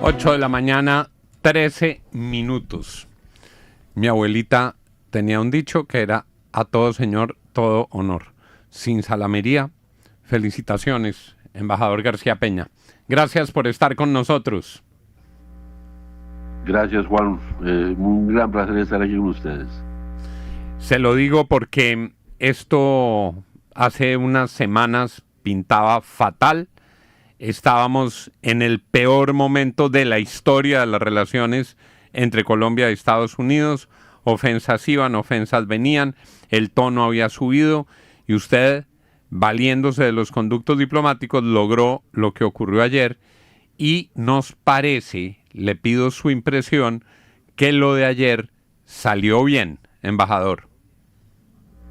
8 de la mañana, 13 minutos. Mi abuelita tenía un dicho que era: a todo señor, todo honor. Sin salamería. Felicitaciones, embajador García Peña. Gracias por estar con nosotros. Gracias, Juan. Un gran placer estar aquí con ustedes. Se lo digo porque esto hace unas semanas pintaba fatal. Estábamos en el peor momento de la historia de las relaciones entre Colombia y Estados Unidos. Ofensas iban, ofensas venían, el tono había subido y usted, valiéndose de los conductos diplomáticos, logró lo que ocurrió ayer y nos parece, le pido su impresión, que lo de ayer salió bien, embajador.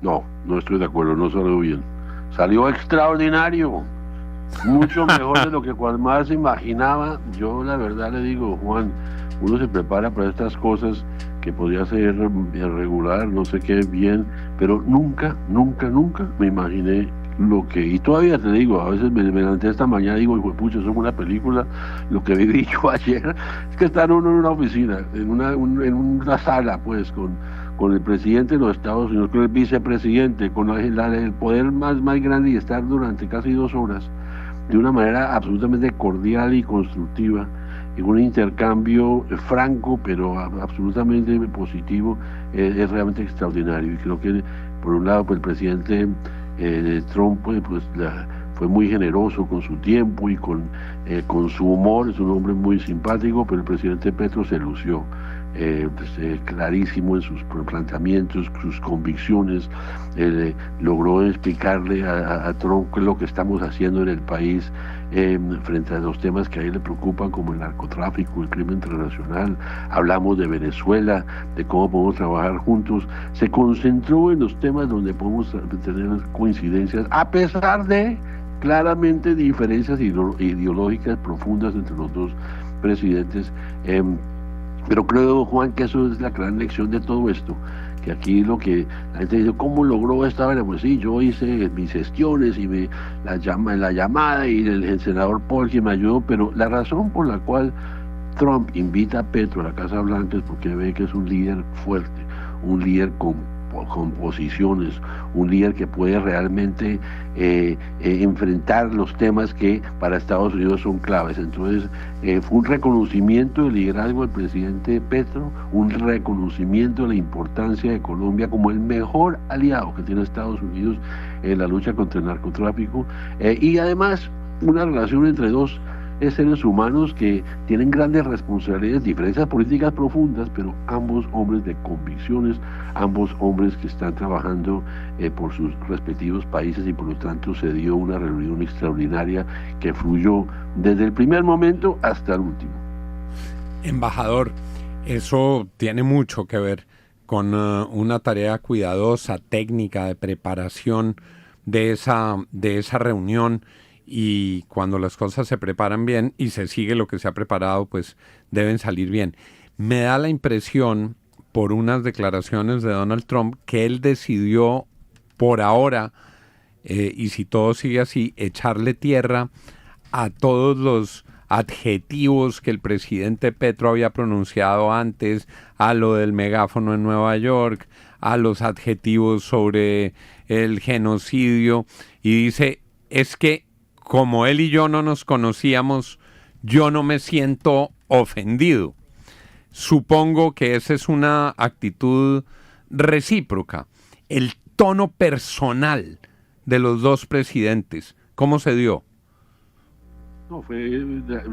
No estoy de acuerdo, no salió bien. Salió extraordinario. Mucho mejor de lo que más se imaginaba. Yo la verdad le digo, Juan, uno se prepara para estas cosas que podría ser irregular, no sé qué, bien, pero nunca me imaginé lo que, y todavía te digo, a veces me levanté esta mañana y digo, hijo de pucha, eso es una película, lo que viví yo ayer, es que estar uno en una oficina, en una sala, pues, con el presidente de los Estados Unidos, con el vicepresidente, con el poder más grande y estar durante casi 2 horas, de una manera absolutamente cordial y constructiva, en un intercambio franco, pero absolutamente positivo, es realmente extraordinario. Y creo que, por un lado, pues, el presidente Trump fue muy generoso con su tiempo y con su humor. Es un hombre muy simpático, pero el presidente Petro se lució. Clarísimo en sus planteamientos, sus convicciones, logró explicarle a Trump qué es lo que estamos haciendo en el país frente a los temas que a él le preocupan, como el narcotráfico, el crimen internacional. Hablamos de Venezuela, de cómo podemos trabajar juntos. Se concentró en los temas donde podemos tener coincidencias, a pesar de claramente diferencias ideológicas profundas entre los dos presidentes. Pero creo, Juan, que eso es la gran lección de todo esto, que aquí lo que la gente dice, ¿cómo logró esta vaina? Pues sí, yo hice mis gestiones y la llamada y el senador Paul que me ayudó, pero la razón por la cual Trump invita a Petro a la Casa Blanca es porque ve que es un líder fuerte, un líder con posiciones, un líder que puede realmente enfrentar los temas que para Estados Unidos son claves. Entonces fue un reconocimiento del liderazgo del presidente Petro, un reconocimiento de la importancia de Colombia como el mejor aliado que tiene Estados Unidos en la lucha contra el narcotráfico, y además una relación entre dos seres humanos que tienen grandes responsabilidades, diferencias políticas profundas, pero ambos hombres de convicciones, ambos hombres que están trabajando por sus respectivos países, y por lo tanto se dio una reunión extraordinaria que fluyó desde el primer momento hasta el último. Embajador, eso tiene mucho que ver con una tarea cuidadosa, técnica, de preparación de esa reunión. Y cuando las cosas se preparan bien y se sigue lo que se ha preparado, pues deben salir bien. Me da la impresión, por unas declaraciones de Donald Trump, que él decidió por ahora, y si todo sigue así, echarle tierra a todos los adjetivos que el presidente Petro había pronunciado antes, a lo del megáfono en Nueva York, a los adjetivos sobre el genocidio, y dice, es que como él y yo no nos conocíamos, yo no me siento ofendido. Supongo que esa es una actitud recíproca. El tono personal de los dos presidentes, ¿cómo se dio? No, fue,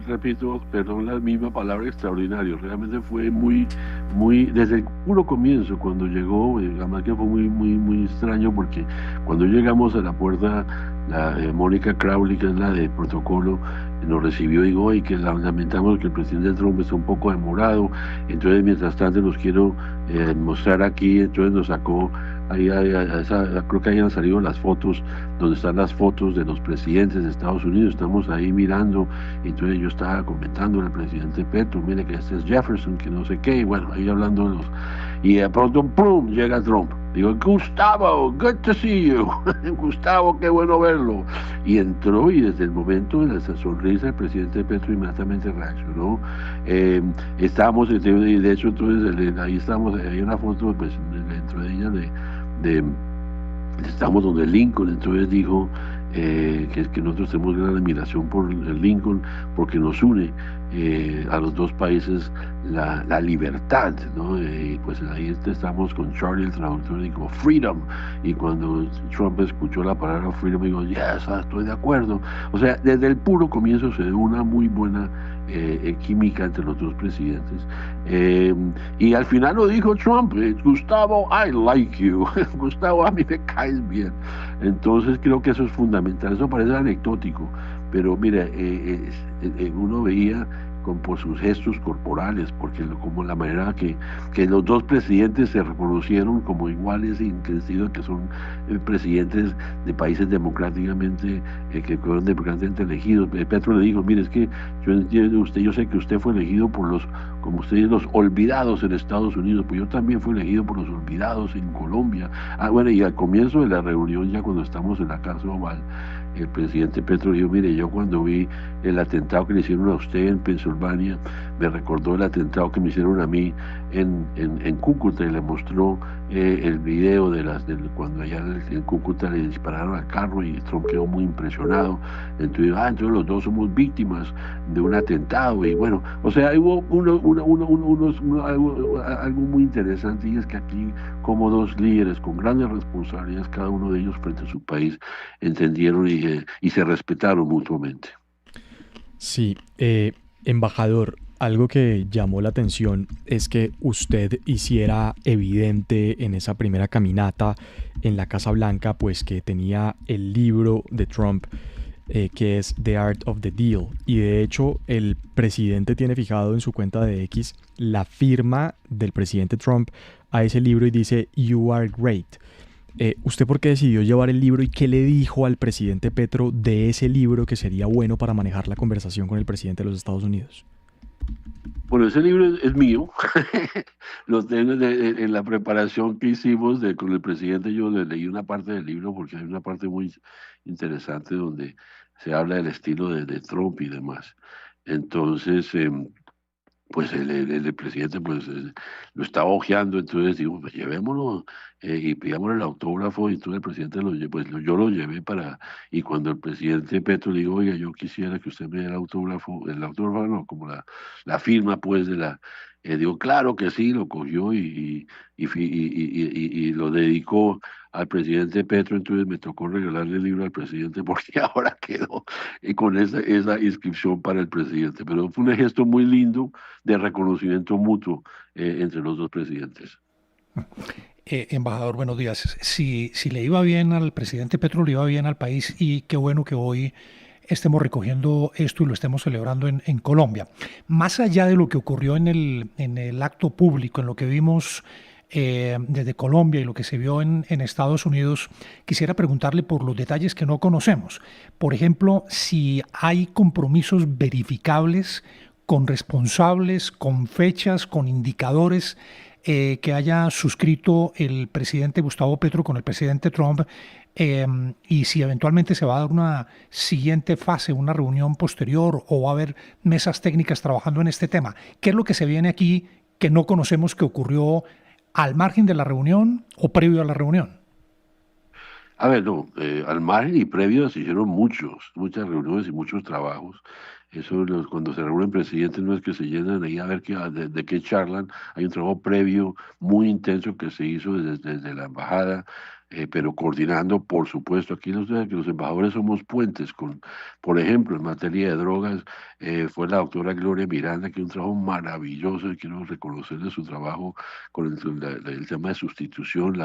repito, perdón, la misma palabra, extraordinario. Realmente fue muy, desde el puro comienzo, cuando llegó, además que fue muy extraño, porque cuando llegamos a la puerta, Mónica Crowley, que es la de protocolo, nos recibió y dijo, y que lamentamos que el presidente Trump está un poco demorado, entonces mientras tanto los quiero mostrar aquí. Entonces nos sacó, creo que ahí han salido las fotos, donde están las fotos de los presidentes de Estados Unidos, estamos ahí mirando, y entonces yo estaba comentando al presidente Petro, mire que este es Jefferson, que no sé qué, y bueno, ahí hablando de los, y de pronto ¡pum!, llega Trump, Digo, Gustavo, good to see you. Gustavo, qué bueno verlo. Y entró y desde el momento de esa sonrisa el presidente Petro inmediatamente reaccionó. Estábamos, de hecho, entonces ahí estamos, hay una foto, pues dentro de ella de estamos donde Lincoln, entonces dijo que nosotros tenemos gran admiración por el Lincoln porque nos une a los dos países la libertad, ¿no? Pues ahí estamos con Charlie, el traductor, y como freedom, y cuando Trump escuchó la palabra freedom, dijo, yes, estoy de acuerdo. O sea, desde el puro comienzo se dio una muy buena química entre los dos presidentes. Y al final lo dijo Trump, Gustavo, I like you. Gustavo, a mí me caes bien. Entonces creo que eso es fundamental. Eso parece anecdótico, pero mira, uno veía por sus gestos corporales, porque como la manera que los dos presidentes se reconocieron como iguales en el sentido que son presidentes de países democráticamente, que fueron democráticamente elegidos. Petro le dijo, mire, es que yo entiendo yo sé que usted fue elegido por los, como ustedes, los olvidados en Estados Unidos, pues yo también fui elegido por los olvidados en Colombia. Bueno, y al comienzo de la reunión, ya cuando estamos en la Casa Oval, el presidente Petro dijo, mire, yo cuando vi el atentado que le hicieron a usted en Pensilvania, me recordó el atentado que me hicieron a mí en Cúcuta, y le mostró el video de cuando allá en Cúcuta le dispararon al carro, y Trump quedó muy impresionado. Entonces los dos somos víctimas de un atentado. Y bueno, o sea, hubo algo muy interesante, y es que aquí, como dos líderes con grandes responsabilidades, cada uno de ellos frente a su país, entendieron y se respetaron mutuamente. Sí, embajador, algo que llamó la atención es que usted hiciera evidente en esa primera caminata en la Casa Blanca, pues que tenía el libro de Trump, que es The Art of the Deal. Y de hecho, el presidente tiene fijado en su cuenta de X la firma del presidente Trump a ese libro y dice, You are great. ¿Usted por qué decidió llevar el libro y qué le dijo al presidente Petro de ese libro que sería bueno para manejar la conversación con el presidente de los Estados Unidos? Bueno, ese libro es mío. Lo tengo en la preparación que hicimos con el presidente. Yo le leí una parte del libro porque hay una parte muy interesante donde se habla del estilo de Trump y demás. Entonces, pues el presidente pues lo estaba hojeando, entonces digo, pues llevémoslo y pidámosle el autógrafo, y entonces el presidente yo lo llevé y cuando el presidente Petro le dijo, oiga, yo quisiera que usted me diera el autógrafo no, como la firma pues digo, claro que sí, lo cogió y lo dedicó al presidente Petro. Entonces me tocó regalarle el libro al presidente porque ahora quedó con esa inscripción para el presidente. Pero fue un gesto muy lindo de reconocimiento mutuo entre los dos presidentes. Embajador, buenos días. Si le iba bien al presidente Petro, le iba bien al país, y qué bueno que hoy estemos recogiendo esto y lo estemos celebrando en Colombia. Más allá de lo que ocurrió en el acto público, en lo que vimos desde Colombia y lo que se vio en Estados Unidos, quisiera preguntarle por los detalles que no conocemos. Por ejemplo, si hay compromisos verificables con responsables, con fechas, con indicadores que haya suscrito el presidente Gustavo Petro con el presidente Trump, y si eventualmente se va a dar una siguiente fase, una reunión posterior, o va a haber mesas técnicas trabajando en este tema. ¿Qué es lo que se viene aquí que no conocemos que ocurrió al margen de la reunión o previo a la reunión? A ver, no, al margen y previo se hicieron muchas reuniones y muchos trabajos. Eso, cuando se reúnen presidentes, no es que se llenan ahí a ver de qué charlan. Hay un trabajo previo muy intenso que se hizo desde la embajada, pero coordinando, por supuesto. Aquí que los embajadores somos puentes por ejemplo, en materia de drogas, fue la doctora Gloria Miranda, que un trabajo maravilloso, y quiero reconocerle su trabajo con el tema de sustitución,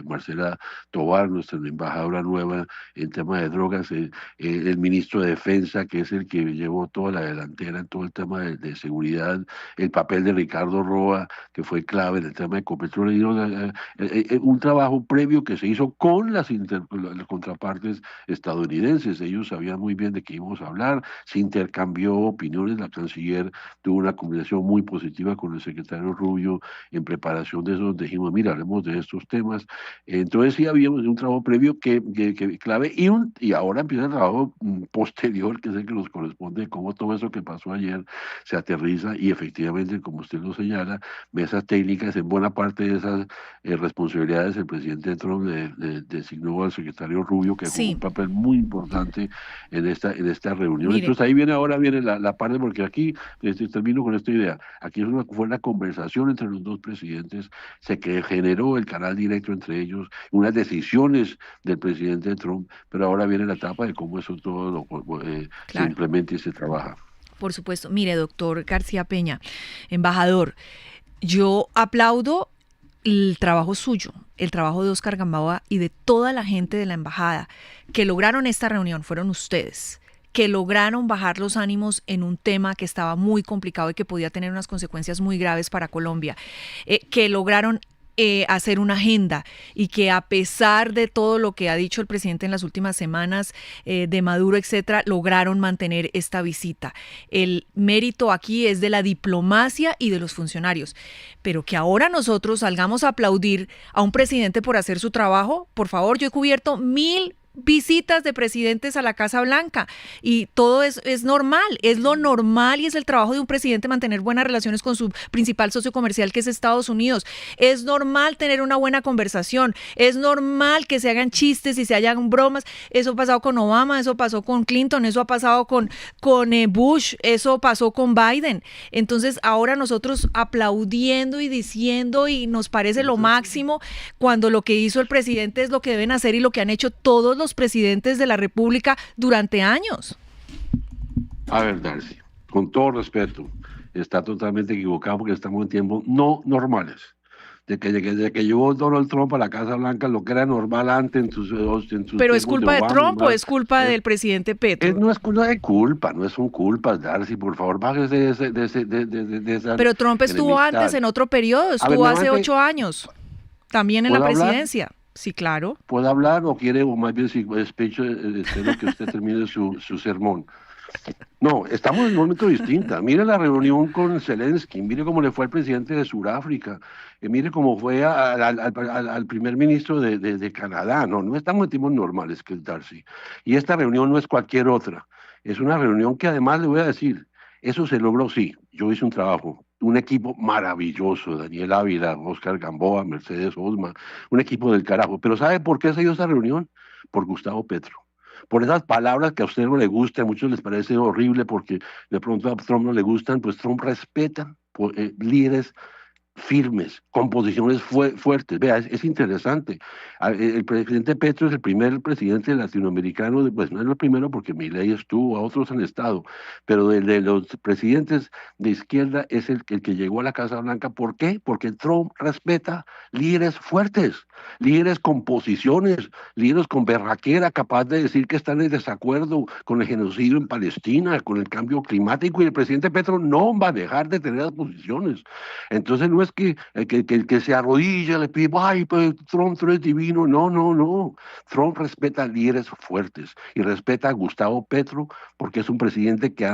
Marcela Tovar, nuestra embajadora nueva en tema de drogas, el ministro de Defensa, que es el que llevó toda la delantera en todo el tema de seguridad, el papel de Ricardo Roa, que fue clave en el tema de Ecopetrol, un trabajo previo que se hizo con las contrapartes estadounidenses. Ellos sabían muy bien de qué íbamos a hablar, se intercambió opiniones, la canciller tuvo una conversación muy positiva con el secretario Rubio en preparación de eso, donde dijimos, mira, hablemos de estos temas. Entonces sí habíamos un trabajo previo que clave y ahora empieza el trabajo posterior, que es el que nos corresponde, cómo todo eso que pasó ayer se aterriza y efectivamente, como usted lo señala, mesas técnicas, en buena parte de esas responsabilidades el presidente Trump designó al secretario Rubio, que jugó un papel muy importante en esta reunión. Mire. Entonces ahí viene la parte, porque aquí, termino con esta idea, aquí fue una conversación entre los dos presidentes, se generó el canal directo entre ellos, unas decisiones del presidente Trump, pero ahora viene la etapa de cómo eso todo se implementa y se trabaja. Por supuesto. Mire, doctor García Peña, embajador, yo aplaudo el trabajo suyo, el trabajo de Oscar Gamboa y de toda la gente de la embajada que lograron esta reunión, fueron ustedes, que lograron bajar los ánimos en un tema que estaba muy complicado y que podía tener unas consecuencias muy graves para Colombia, que lograron hacer una agenda y que a pesar de todo lo que ha dicho el presidente en las últimas semanas de Maduro, etcétera, lograron mantener esta visita. El mérito aquí es de la diplomacia y de los funcionarios, pero que ahora nosotros salgamos a aplaudir a un presidente por hacer su trabajo, por favor, yo he cubierto 1000 visitas de presidentes a la Casa Blanca y todo es normal, es lo normal y es el trabajo de un presidente mantener buenas relaciones con su principal socio comercial, que es Estados Unidos. Es normal tener una buena conversación, es normal que se hagan chistes y se hagan bromas. Eso ha pasado con Obama, eso pasó con Clinton, eso ha pasado con Bush, eso pasó con Biden. Entonces ahora nosotros aplaudiendo y diciendo, y nos parece lo máximo, cuando lo que hizo el presidente es lo que deben hacer y lo que han hecho todos los presidentes de la República durante años. A ver, Darcy, con todo respeto, está totalmente equivocado porque estamos en tiempos no normales. Desde que llegó Donald Trump a la Casa Blanca, lo que era normal antes en sus ¿Pero es culpa de Trump o es culpa del presidente Petro? No es culpa de culpa, no son culpas, Darcy, por favor, bájese de esa Pero Trump estuvo enemistad. Antes en otro periodo, estuvo hace 8 años, también en la presidencia. Hablar? Sí, claro. ¿Puedo hablar o quiere, o más bien si espero que usted termine su sermón? No, estamos en un momento distinto. Mire la reunión con Zelensky, mire cómo le fue al presidente de Sudáfrica, mire cómo fue al primer ministro de Canadá. No estamos en tiempos normales, que es Darcy. Y esta reunión no es cualquier otra. Es una reunión que además le voy a decir, eso se logró, sí. Yo hice un trabajo, un equipo maravilloso, Daniel Ávila, Oscar Gamboa, Mercedes Osma, un equipo del carajo. Pero ¿sabe por qué se dio esa reunión? Por Gustavo Petro. Por esas palabras que a usted no le gustan, a muchos les parece horrible porque de pronto a Trump no le gustan, pues Trump respeta líderes firmes, con posiciones fuertes. Vea, es interesante. El presidente Petro es el primer presidente latinoamericano, pues no es el primero porque Milei estuvo, a otros han estado, pero de los presidentes de izquierda es el que llegó a la Casa Blanca. ¿Por qué? Porque Trump respeta líderes fuertes, líderes con posiciones, líderes con berraquera, capaz de decir que están en desacuerdo con el genocidio en Palestina, con el cambio climático, y el presidente Petro no va a dejar de tener las posiciones. Entonces no es que se arrodilla, le pide, ay, pues Trump, tú eres divino. No. Trump respeta a líderes fuertes y respeta a Gustavo Petro porque es un presidente que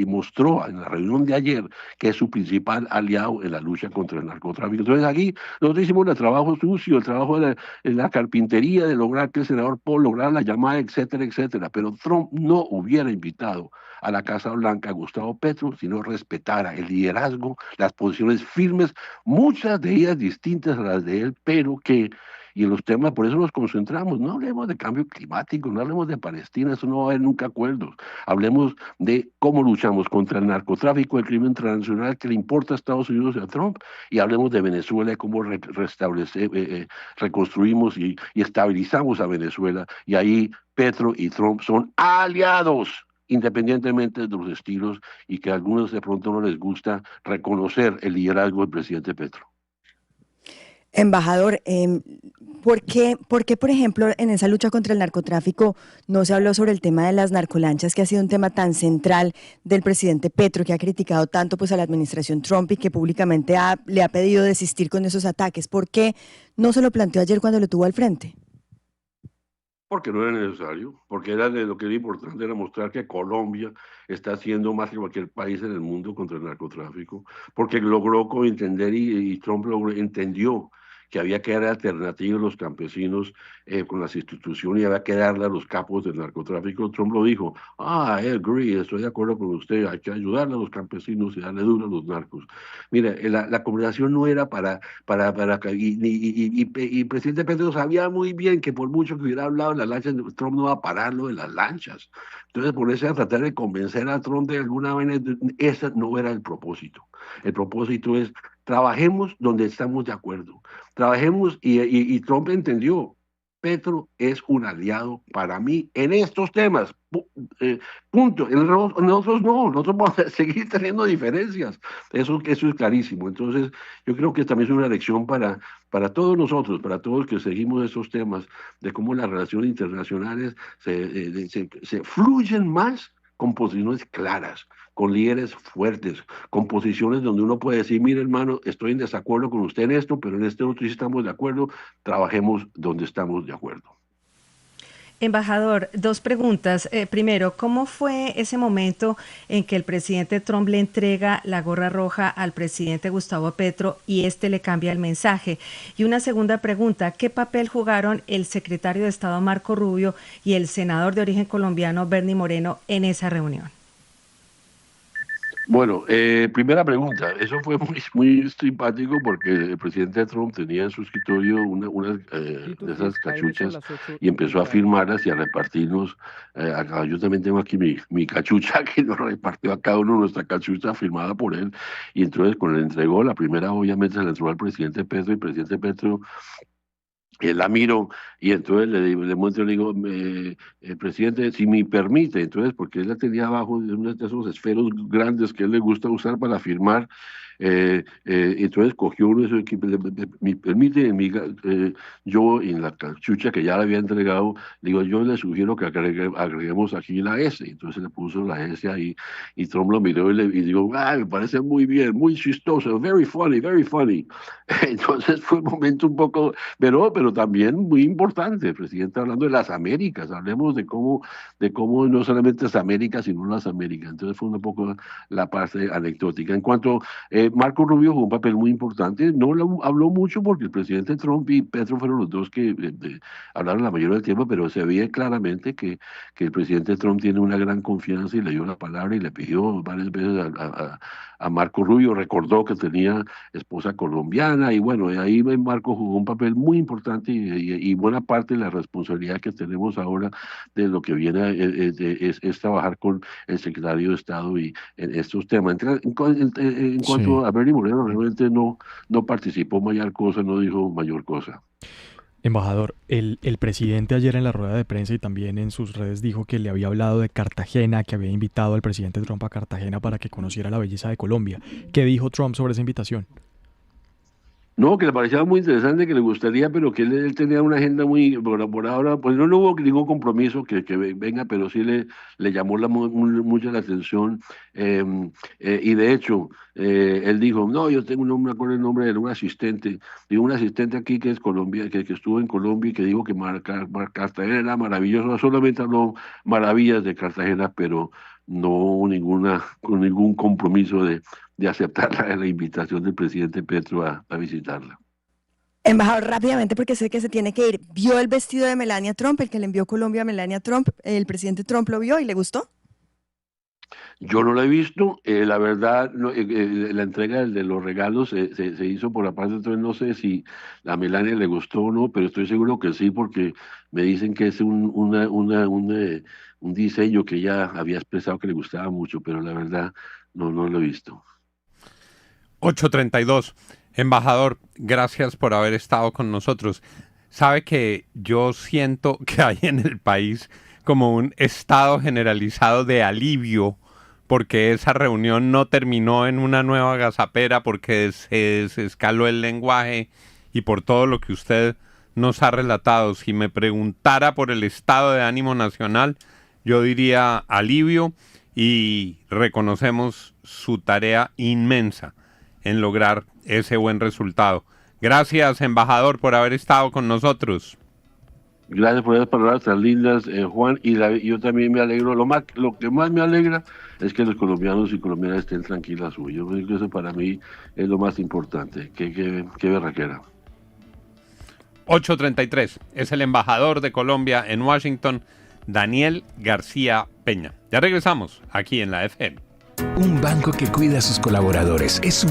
mostró en la reunión de ayer que es su principal aliado en la lucha contra el narcotráfico. Entonces aquí nosotros hicimos el trabajo sucio, el trabajo de la carpintería, de lograr que el senador Paul lograra la llamada, etcétera, etcétera. Pero Trump no hubiera invitado a la Casa Blanca a Gustavo Petro si no respetara el liderazgo, las posiciones firmes, muchas de ellas distintas a las de él, pero que, y en los temas, por eso nos concentramos, no hablemos de cambio climático, no hablemos de Palestina, eso no va a haber nunca acuerdos, hablemos de cómo luchamos contra el narcotráfico, el crimen transnacional que le importa a Estados Unidos y a Trump, y hablemos de Venezuela y cómo reconstruimos y estabilizamos a Venezuela, y ahí Petro y Trump son aliados, independientemente de los estilos, y que a algunos de pronto no les gusta reconocer el liderazgo del presidente Petro. Embajador, ¿por qué, por ejemplo, en esa lucha contra el narcotráfico no se habló sobre el tema de las narcolanchas, que ha sido un tema tan central del presidente Petro, que ha criticado tanto pues a la administración Trump y que públicamente le ha pedido desistir con esos ataques? ¿Por qué no se lo planteó ayer cuando lo tuvo al frente? Porque no era necesario, porque lo que era importante era mostrar que Colombia está haciendo más que cualquier país en el mundo contra el narcotráfico, porque logró entender y Trump entendió que había que dar alternativas a los campesinos con las instituciones y había que darle a los capos del narcotráfico. Trump lo dijo, I agree, estoy de acuerdo con usted, hay que ayudarle a los campesinos y darle duro a los narcos. Mira, la conversación no era y el presidente Petro sabía muy bien que por mucho que hubiera hablado de las lanchas, Trump no va a pararlo de las lanchas. Entonces ponerse a tratar de convencer a Trump de alguna manera, ese no era el propósito. El propósito es trabajemos donde estamos de acuerdo. Trabajemos y Trump entendió. Petro es un aliado para mí en estos temas. Punto. Nosotros no, nosotros vamos a seguir teniendo diferencias. Eso es clarísimo. Entonces, yo creo que también es una lección para todos nosotros, para todos los que seguimos estos temas, de cómo las relaciones internacionales se fluyen más con posiciones claras, con líderes fuertes, con posiciones donde uno puede decir, mire hermano, estoy en desacuerdo con usted en esto, pero en este otro sí estamos de acuerdo, trabajemos donde estamos de acuerdo. Embajador, dos preguntas. Primero, ¿cómo fue ese momento en que el presidente Trump le entrega la gorra roja al presidente Gustavo Petro y este le cambia el mensaje? Y una segunda pregunta, ¿qué papel jugaron el secretario de Estado Marco Rubio y el senador de origen colombiano Bernie Moreno en esa reunión? Bueno, primera pregunta, eso fue muy simpático porque el presidente Trump tenía en su escritorio unas de esas cachuchas y empezó a firmarlas y a repartirnos. Yo también tengo aquí mi cachucha que nos repartió a cada uno nuestra cachucha firmada por él y entonces cuando le entregó, la primera obviamente se la entregó al presidente Petro y el presidente Petro la miro y entonces le muestro y le digo, presidente, si me permite, entonces, porque él la tenía abajo de uno de esos esferos grandes que a él le gusta usar para firmar, entonces cogió uno de esos equipos, me permite, yo en la cachucha que ya le había entregado, digo, yo le sugiero que agreguemos aquí la S, entonces le puso la S ahí, y Trump lo miró y digo, me parece muy bien, muy chistoso, very funny, very funny. Entonces fue un momento un poco, pero también muy importante, el presidente hablando de las Américas, hablemos de cómo no solamente las Américas, sino las Américas. Entonces fue un poco la parte anecdótica. En cuanto Marco Rubio jugó un papel muy importante, no habló mucho porque el presidente Trump y Petro fueron los dos que hablaron la mayoría del tiempo, pero se veía claramente que el presidente Trump tiene una gran confianza y le dio la palabra y le pidió varias veces a Marco Rubio, recordó que tenía esposa colombiana y bueno, ahí Marco jugó un papel muy importante y buena parte de la responsabilidad que tenemos ahora de lo que viene es trabajar con el secretario de Estado y en estos temas. En cuanto a Bernie Moreno, realmente no participó mayor cosa, no dijo mayor cosa. Embajador, el presidente ayer en la rueda de prensa y también en sus redes dijo que le había hablado de Cartagena, que había invitado al presidente Trump a Cartagena para que conociera la belleza de Colombia. ¿Qué dijo Trump sobre esa invitación? No, que le parecía muy interesante, que le gustaría, pero que él tenía una agenda muy, por ahora, pues no hubo ningún compromiso que venga, pero sí le llamó mucho la atención. Y de hecho, él dijo, no, yo tengo no me acuerdo el nombre de un asistente aquí que es Colombia, que estuvo en Colombia y que dijo que Cartagena era maravilloso, solamente habló maravillas de Cartagena, pero no hubo ningún compromiso de aceptar la invitación del presidente Petro a visitarla. Embajador, rápidamente, porque sé que se tiene que ir. ¿Vio el vestido de Melania Trump, el que le envió Colombia a Melania Trump? ¿El presidente Trump lo vio y le gustó? Yo no lo he visto, la verdad, la entrega de los regalos se hizo por aparte, entonces no sé si a Melania le gustó o no, pero estoy seguro que sí, porque me dicen que es un diseño que ella había expresado que le gustaba mucho, pero la verdad no lo he visto. 8:32. Embajador, gracias por haber estado con nosotros. Sabe que yo siento que hay en el país como un estado generalizado de alivio porque esa reunión no terminó en una nueva agazapera, porque se desescaló el lenguaje y por todo lo que usted nos ha relatado. Si me preguntara por el estado de ánimo nacional, yo diría alivio y reconocemos su tarea inmensa en lograr ese buen resultado. Gracias, embajador, por haber estado con nosotros. Gracias por esas palabras tan lindas, Juan, y yo también me alegro. Lo que más me alegra es que los colombianos y colombianas estén tranquilas hoy. Yo creo que eso para mí es lo más importante. Qué berraquera. 8:33. Es el embajador de Colombia en Washington, Daniel García Peña. Ya regresamos aquí en la FM. Un banco que cuida a sus colaboradores es